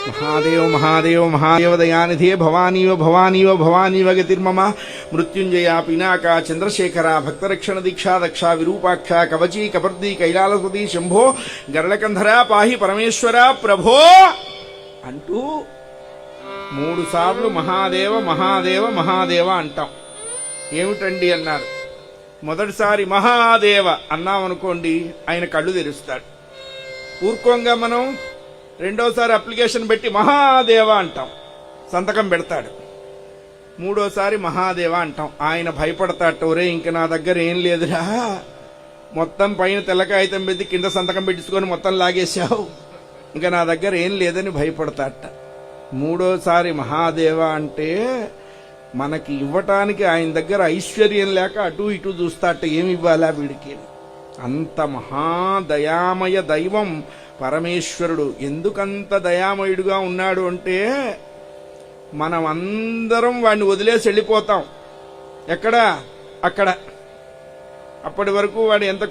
మహాదేవ మహాదేవ మహాదేవ దయానిధే భవానీవ భవానీవ భవానీవ గతిర్మమ మృత్యుంజయ పినాక చంద్రశేఖర భక్తరక్షణ దీక్షా దక్ష విరూపాక్ష కవచీ కపర్ది కైలాసపతి శంభో గరళకంధర పాహి పరమేశ్వర ప్రభో అంటూ 3 సార్లు మహాదేవ మహాదేవ మహాదేవ అంటాం. ఏమిటండి అన్నారు. మొదటిసారి మహాదేవ అన్నామనుకోండి, ఆయన కళ్ళు తెరుస్తాడు. ఊరుకోంగా మనం రెండోసారి అప్లికేషన్ పెట్టి మహాదేవ అంటాం, సంతకం పెడతాడు. మూడోసారి మహాదేవ అంటాం, ఆయన భయపడతాడు. ఒరే ఇంక నా దగ్గర ఏం లేదురా, మొత్తం పైన తెల్లకాగితం పెట్టి కింద సంతకం పెట్టించుకొని మొత్తం లాగేశావు, ఇంకా నా దగ్గర ఏం లేదని భయపడతాట. మూడోసారి మహాదేవ అంటే మనకి ఇవ్వటానికి ఆయన దగ్గర ఐశ్వర్యం లేక అటు ఇటు చూస్తాట, ఏమి ఇవ్వాలా వీడికి. అంత మహాదయామయ దైవం పరమేశ్వరుడు. ఎందుకంత దయామయుడుగా ఉన్నాడు అంటే, మనం అందరం వాడిని వదిలేసి వెళ్ళిపోతాం. ఎక్కడ? అక్కడ. అప్పటి వరకు వాడు ఎంత